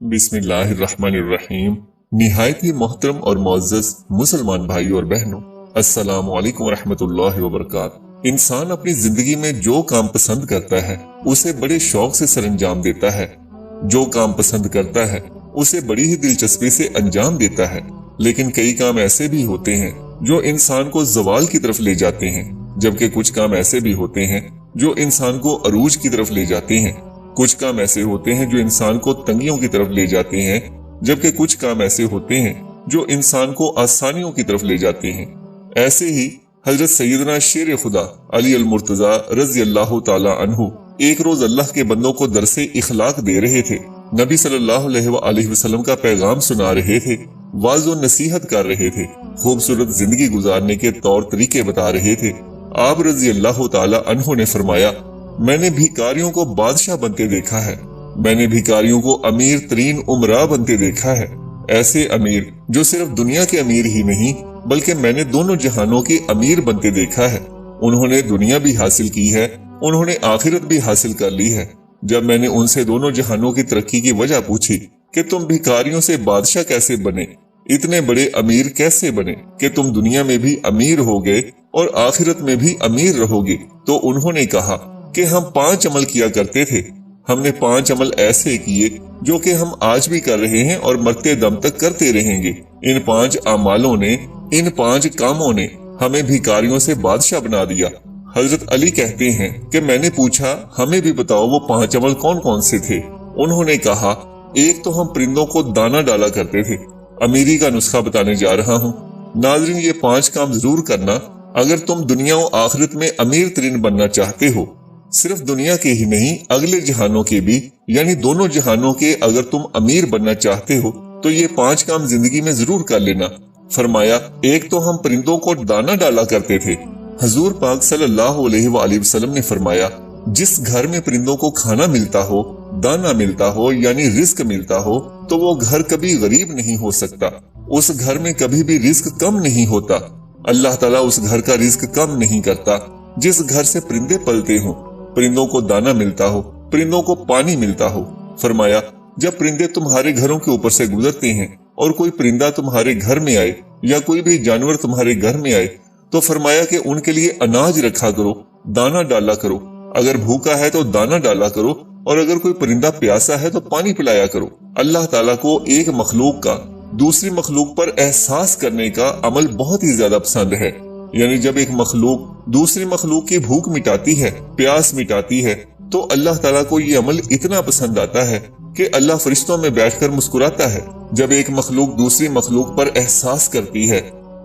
बिस्मिल्लाहिर्रहमानिर्रहीम। निहायत ही मोहतरम और मुअज़्ज़ज़ मुसलमान भाई और बहनों, अस्सलामु अलैकुम वरहमतुल्लाहि वबरकातुहू। इंसान अपनी जिंदगी में जो काम पसंद करता है उसे बड़े शौक से सरअंजाम देता है। जो काम पसंद करता है उसे बड़ी ही दिलचस्पी से अंजाम देता है। लेकिन कई काम ऐसे भी होते हैं जो इंसान को ज़वाल की तरफ ले जाते हैं, जबकि कुछ काम ऐसे भी होते हैं जो इंसान को अरूज की तरफ ले जाते हैं। कुछ काम ऐसे होते हैं जो इंसान को तंगियों की तरफ ले जाते हैं, जबकि कुछ काम ऐसे होते हैं जो इंसान को आसानियों की तरफ ले जाते हैं। ऐसे ही हजरत सैयदना शेर खुदा अली अल मुर्तजा रज़ी अल्लाह ताला अन्हु एक रोज अल्लाह के बंदों को दरसे इखलाक दे रहे थे। नबी सल्लल्लाहु अलैहि वसल्लम का पैगाम सुना रहे थे, वाज़ो नसीहत कर रहे थे, खूबसूरत जिंदगी गुजारने के तौर तरीके बता रहे थे। आप रज़ी अल्लाह ताला अन्हु ने फरमाया, मैंने भिखारियों को बादशाह बनते देखा है, मैंने भिखारियों को अमीर तरीन उमरा बनते देखा है। ऐसे अमीर जो सिर्फ दुनिया के अमीर ही नहीं बल्कि मैंने दोनों जहानों के अमीर बनते देखा है। उन्होंने दुनिया भी हासिल की है, उन्होंने आखिरत भी हासिल कर ली है। जब मैंने उनसे दोनों जहानों की तरक्की की वजह पूछी कि तुम भिखारियों से बादशाह कैसे बने, इतने बड़े अमीर कैसे बने कि तुम दुनिया में भी अमीर हो गए और आखिरत में भी अमीर रहोगे, तो उन्होंने कहा कि हम 5 अमल किया करते थे। हमने 5 अमल ऐसे किए जो कि हम आज भी कर रहे हैं और मरते दम तक करते रहेंगे। इन 5 अमालों ने, इन 5 कामों ने हमें भिखारियों से बादशाह बना दिया। हजरत अली कहते हैं कि मैंने पूछा, हमें भी बताओ वो 5 अमल कौन कौन से थे। उन्होंने कहा, एक तो हम परिंदों को दाना डाला करते थे। अमीरी का नुस्खा बताने जा रहा हूँ। नाज़रीन, ये 5 काम जरूर करना अगर तुम दुनिया और आखिरत में अमीर तरीन बनना चाहते हो। सिर्फ दुनिया के ही नहीं, अगले जहानों के भी, यानी दोनों जहानों के अगर तुम अमीर बनना चाहते हो तो ये 5 काम जिंदगी में जरूर कर लेना। फरमाया, एक तो हम परिंदों को दाना डाला करते थे। हजूर पाक सल्लल्लाहु अलैहि वसल्लम ने फरमाया, जिस घर में परिंदों को खाना मिलता हो, दाना मिलता हो, यानी रिस्क मिलता हो, तो वो घर कभी गरीब नहीं हो सकता। उस घर में कभी भी रिस्क कम नहीं होता। अल्लाह ताला उस घर का रिस्क कम नहीं करता जिस घर से परिंदे पलते हों, परिंदों को दाना मिलता हो, परिंदों को पानी मिलता हो। फरमाया, जब परिंदे तुम्हारे घरों के ऊपर से गुजरते हैं और कोई परिंदा तुम्हारे घर में आए या कोई भी जानवर तुम्हारे घर में आए तो फरमाया कि उनके लिए अनाज रखा करो, दाना डाला करो। अगर भूखा है तो दाना डाला करो और अगर कोई परिंदा प्यासा है तो पानी पिलाया करो। अल्लाह ताला को एक मखलूक का दूसरी मखलूक पर एहसास करने का अमल बहुत ही ज्यादा पसंद है। यानी जब एक मखलूक दूसरी मखलूक की भूख मिटाती है, प्यास मिटाती है, तो अल्लाह ताला को ये अमल इतना पसंद आता है कि अल्लाह फरिश्तों में बैठकर मुस्कुराता है। जब एक मखलूक दूसरी मखलूक पर एहसास करती है,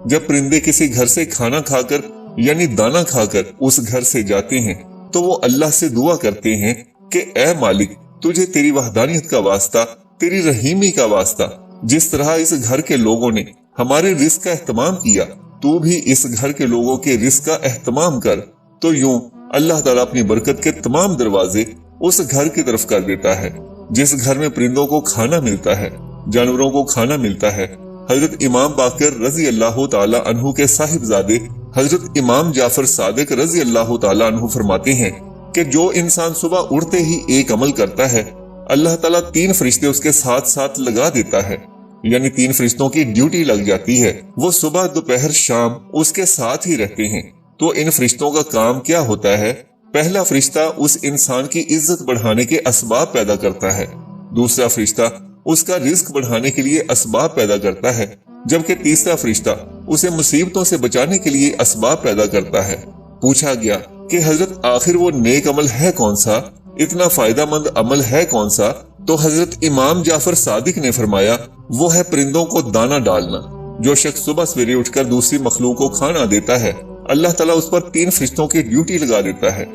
जब परिंदे किसी घर से खाना खाकर यानी दाना खाकर उस घर से जाते हैं तो वो अल्लाह से दुआ करते हैं कि ए मालिक, तुझे तेरी वहदानियत का वास्ता, तेरी रहीमी का वास्ता, जिस तरह इस घर के लोगों ने हमारे रिस्क का एहतमाम किया, तू भी इस घर के लोगों के रिस्क का एहतमाम कर। तो यूं अल्लाह ताला अपनी बरकत के तमाम दरवाजे उस घर की तरफ कर देता है जिस घर में परिंदों को खाना मिलता है, जानवरों को खाना मिलता है। हजरत इमाम बाकर रजी अल्लाह ताला अन्हु के साहिबजादे हजरत इमाम जाफर सादिक रजी अल्लाह ताला अन्हु फरमाते हैं कि जो इंसान सुबह उठते ही एक अमल करता है, अल्लाह ताला 3 फरिश्ते उसके साथ साथ लगा देता है। यानी 3 फरिश्तों की ड्यूटी लग जाती है, वो सुबह दोपहर शाम उसके साथ ही रहते हैं। तो इन फरिश्तों का काम क्या होता है? पहला फरिश्ता उस इंसान की इज्जत बढ़ाने के असबाब पैदा करता है, दूसरा फरिश्ता उसका रिस्क बढ़ाने के लिए असबाब पैदा करता है, जबकि तीसरा फरिश्ता उसे मुसीबतों से बचाने के लिए असबाब पैदा करता है। पूछा गया कि हजरत आखिर वो नेक अमल है कौन सा, इतना फायदेमंद अमल है कौन सा? तो हजरत इमाम जाफर सादिक ने फरमाया, वो है परिंदों को दाना डालना। जो शख्स सुबह सवेरे उठकर दूसरी मखलूक को खाना देता है, अल्लाह ताला उस पर 3 फरिश्तों की ड्यूटी लगा देता है।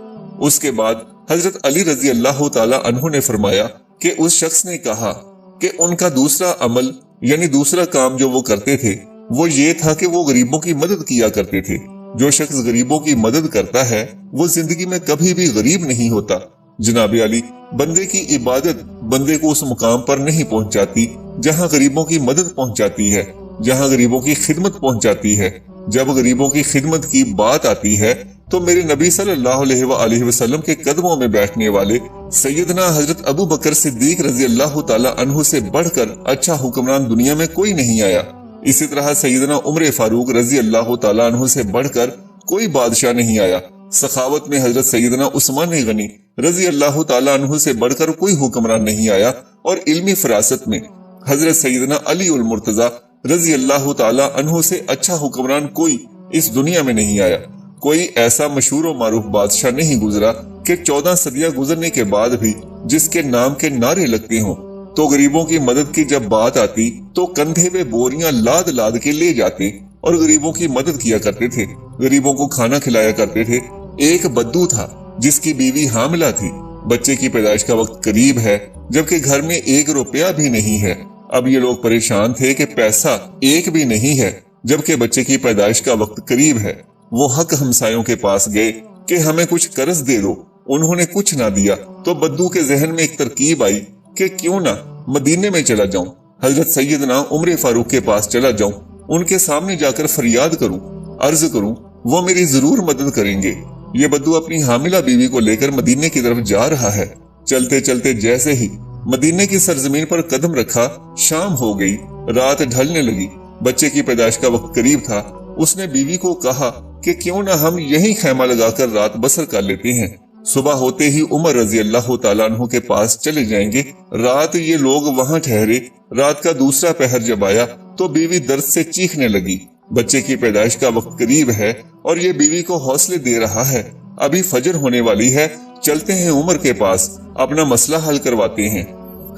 उसके बाद हजरत अली रजी अल्लाह ताला अन्हु ने फरमाया कि उस शख्स ने कहा कि उनका दूसरा अमल यानी दूसरा काम जो वो करते थे वो ये था कि वो गरीबों की मदद किया करते थे। जो शख्स गरीबों की मदद करता है वो जिंदगी में कभी भी गरीब नहीं होता। जनाब अली, बंदे की इबादत बंदे को उस मुकाम पर नहीं पहुंचाती जहां गरीबों की मदद पहुंचाती है, जहां गरीबों की खिदमत पहुंचाती है। जब गरीबों की खिदमत की बात आती है तो मेरे नबी सल्लल्लाहु अलैहि वसल्लम के कदमों में बैठने वाले सैयदना हजरत अबू बकर सिद्दीक रजी अल्लाह ताला अन्हु से बढ़कर अच्छा हुक्मरान दुनिया में कोई नहीं आया। इसी तरह सैयदना उमर फारूक रजी अल्लाह ताला अन्हु से बढ़कर कोई बादशाह नहीं आया। सखावत में हजरत सैयदना उस्मान गनी रजी अल्लाह ताला अन्हु से बढ़कर कोई हुक्मरान नहीं आया। और इल्मी फरासत में हजरत सैयदना अली उल मुर्तजा रजी अल्लाह ताला अन्हु से अच्छा हुक्मरान कोई इस दुनिया में नहीं आया। कोई ऐसा मशहूर और मारूफ बादशाह नहीं गुजरा कि 14 सदियां गुजरने के बाद भी जिसके नाम के नारे लगते हों। तो गरीबों की मदद की जब बात आती तो कंधे पे बोरियां लाद लाद के ले जाते और गरीबों की मदद किया करते थे, गरीबों को खाना खिलाया करते थे। एक बद्दू था जिसकी बीवी हामिला थी, बच्चे की पैदाइश का वक्त करीब है, जबकि घर में 1 रुपया भी नहीं है। अब ये लोग परेशान थे कि पैसा एक भी नहीं है, जबकि बच्चे की पैदाइश का वक्त करीब है। वो हक हमसायों के पास गए कि हमें कुछ कर्ज दे दो। उन्होंने कुछ ना दिया तो बद्दू के जहन में एक तरकीब आई कि क्यों ना मदीने में चला जाऊं, हजरत सैयदना उमर फारूक के पास चला जाऊं, उनके सामने जाकर फरियाद करूं, अर्ज करूं, वो मेरी जरूर मदद करेंगे। ये बद्दू अपनी हामिला बीवी को लेकर मदीने की तरफ जा रहा है। चलते चलते जैसे ही मदीने की सरजमीन पर कदम रखा, शाम हो गई, रात ढलने लगी, बच्चे की पैदाइश का वक्त करीब था। उसने बीवी को कहा कि क्यों ना हम यहीं खैमा लगाकर रात बसर कर लेते हैं, सुबह होते ही उमर रजी अल्लाह ताला अन्हु के पास चले जाएंगे। रात ये लोग वहां ठहरे। रात का दूसरा पहर जब आया तो बीवी दर्द से चीखने लगी। बच्चे की पैदाइश का वक्त करीब है और ये बीवी को हौसले दे रहा है। अभी फजर होने वाली है, चलते हैं उमर के पास, अपना मसला हल करवाते हैं।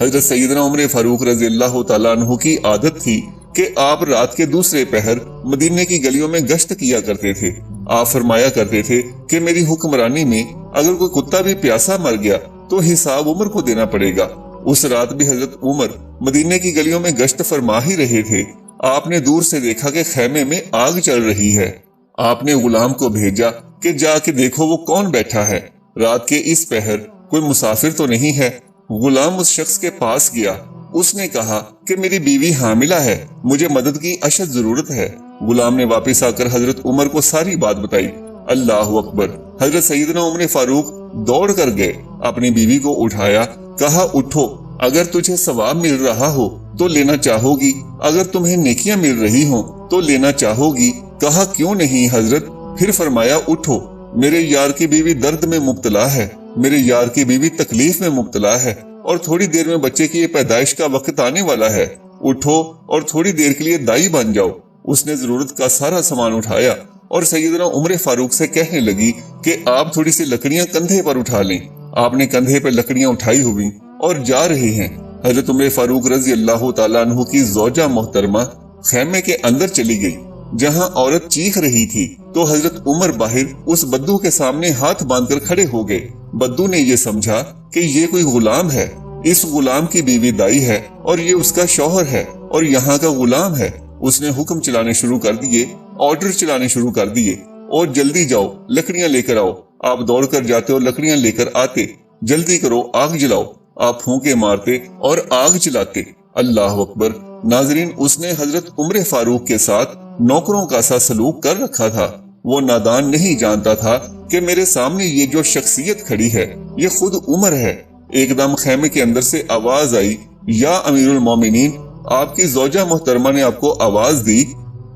हजरत सैयदना उमर फारूक रजी अल्लाह ताला अन्हु की आदत थी कि आप रात के दूसरे पहर मदीने की गलियों में गश्त किया करते थे। आप फरमाया करते थे कि मेरी हुक्मरानी में अगर कोई कुत्ता भी प्यासा मर गया तो हिसाब उमर को देना पड़ेगा। उस रात भी हजरत उमर मदीने की गलियों में गश्त फरमा ही रहे थे। आपने दूर से देखा कि खैमे में आग चल रही है। आपने गुलाम को भेजा कि जाके देखो वो कौन बैठा है, रात के इस पहर कोई मुसाफिर तो नहीं है। गुलाम उस शख्स के पास गया। उसने कहा कि मेरी बीवी हामिला है, मुझे मदद की अशद जरूरत है। गुलाम ने वापस आकर हजरत उमर को सारी बात बताई। अल्लाह अकबर। हजरत सैयदना उमर फारूक दौड़ कर गए, अपनी बीवी को उठाया, कहा उठो, अगर तुझे सवाब मिल रहा हो तो लेना चाहोगी, अगर तुम्हें नेकियां मिल रही हो तो लेना चाहोगी। कहा क्यों नहीं हजरत। फिर फरमाया उठो, मेरे यार की बीवी दर्द में मुब्तला है, मेरे यार की बीवी तकलीफ में मुब्तला है और थोड़ी देर में बच्चे की पैदाइश का वक्त आने वाला है। उठो और थोड़ी देर के लिए दाई बन जाओ। उसने जरूरत का सारा सामान उठाया और सैयदना उमर फारूक से कहने लगी कि आप थोड़ी सी लकड़ियां कंधे पर उठा लें। आपने कंधे पर लकड़ियां उठाई हुई और जा रहे हैं। हजरत उमर फारूक रजी अल्लाह ताला अन्हु की ज़ौजा मोहतरमा खैमे के अंदर चली गई। जहां औरत चीख रही थी तो हजरत उमर बाहर उस बद्दू के सामने हाथ बांधकर खड़े हो गए। बद्दू ने ये समझा कि ये कोई गुलाम है, इस गुलाम की बीवी दाई है और ये उसका शौहर है और यहाँ का गुलाम है। उसने हुक्म चलाने शुरू कर दिए, ऑर्डर चलाने शुरू कर दिए, और जल्दी जाओ, लकड़ियां लेकर आओ। आप दौड़ कर जाते और लकड़ियां लेकर आते। जल्दी करो, आग जलाओ। आप फूंके मारते और आग जलाते। अल्लाह अकबर। नाजरीन, उसने हजरत उमर फारूक के साथ नौकरों का सा सलूक कर रखा था। वो नादान नहीं जानता था कि मेरे सामने ये जो शख्सियत खड़ी है ये खुद उमर है। एकदम खैमे के अंदर से आवाज आई, या अमीरुल मोमिनीन, आपकी ज़ौजा मोहतरमा ने आपको आवाज दी।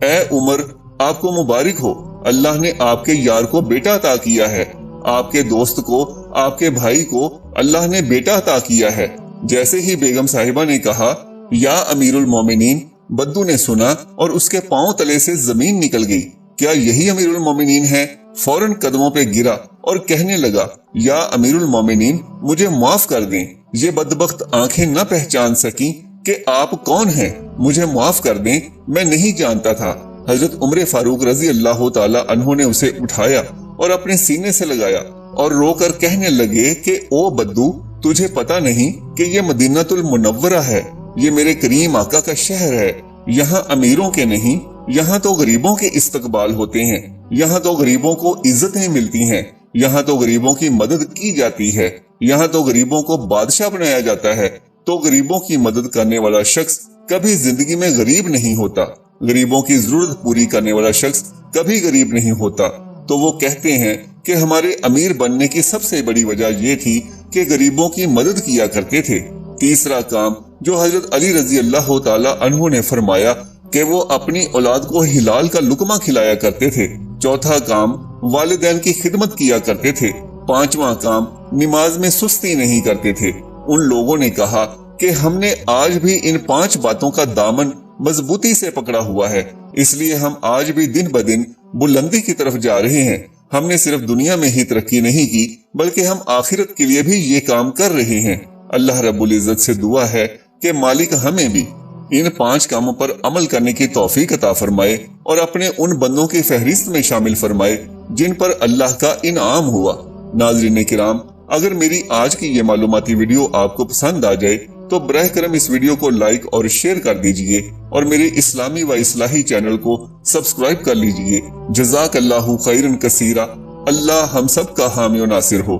ए उमर, आपको मुबारक हो, अल्लाह ने आपके यार को बेटा अता किया है, आपके दोस्त को, आपके भाई को अल्लाह ने बेटा अता किया है। जैसे ही बेगम साहिबा ने कहा या अमीरुल मोमिनीन, बद्दू ने सुना और उसके पांव तले से जमीन निकल गई। क्या यही अमीरुल मोमिनीन है? फौरन कदमों पे गिरा और कहने लगा, या अमीरुल मोमिनीन, मुझे माफ कर दें, ये बदबख्त आंखें न पहचान सकी कि आप कौन हैं, मुझे माफ कर दें, मैं नहीं जानता था। हजरत उमर फारूक रजी अल्लाह ताला अन्हु ने उसे उठाया और अपने सीने से लगाया और रोकर कहने लगे कि ओ बद्दू, तुझे पता नहीं कि ये मदीनातुल मुनव्वरा है, ये मेरे करीम आका का शहर है। यहाँ अमीरों के नहीं, यहाँ तो गरीबों के इस्तकबाल होते हैं, यहाँ तो गरीबों को इज्जतें मिलती हैं, यहाँ तो गरीबों की मदद की जाती है, यहाँ तो गरीबों को बादशाह बनाया जाता है। तो गरीबों की मदद करने वाला शख्स कभी जिंदगी में गरीब नहीं होता। गरीबों की जरूरत पूरी करने वाला शख्स कभी गरीब नहीं होता। تو وہ کہتے ہیں کہ ہمارے امیر بننے کی سب سے بڑی وجہ یہ تھی کہ غریبوں کی مدد کیا کرتے تھے۔ تیسرا کام جو حضرت علی رضی اللہ تعالی عنہ نے فرمایا کہ وہ اپنی اولاد کو ہلال کا لقمہ کھلایا کرتے تھے۔ چوتھا کام والدین کی خدمت کیا کرتے تھے۔ پانچواں کام نماز میں سستی نہیں کرتے تھے۔ ان لوگوں نے کہا کہ ہم نے آج بھی ان 5 باتوں کا دامن مضبوطی سے پکڑا ہوا ہے، اس لیے ہم آج بھی دن بدن بلندی کی طرف جا رہے ہیں۔ ہم نے صرف دنیا میں ہی ترقی نہیں کی بلکہ ہم آخرت کے لیے بھی یہ کام کر رہے ہیں۔ اللہ رب العزت سے دعا ہے کہ مالک ہمیں بھی ان 5 کاموں پر عمل کرنے کی توفیق عطا فرمائے اور اپنے ان بندوں کی فہرست میں شامل فرمائے جن پر اللہ کا انعام ہوا۔ ناظرین کرام، اگر میری آج کی یہ معلوماتی ویڈیو آپ کو پسند آ جائے تو براہ کرم اس ویڈیو کو لائک اور شیئر کر دیجئے اور میرے اسلامی و اصلاحی چینل کو سبسکرائب کر لیجئے۔ جزاک اللہ خیرا کثیرا۔ اللہ ہم سب کا حامی و ناصر ہو۔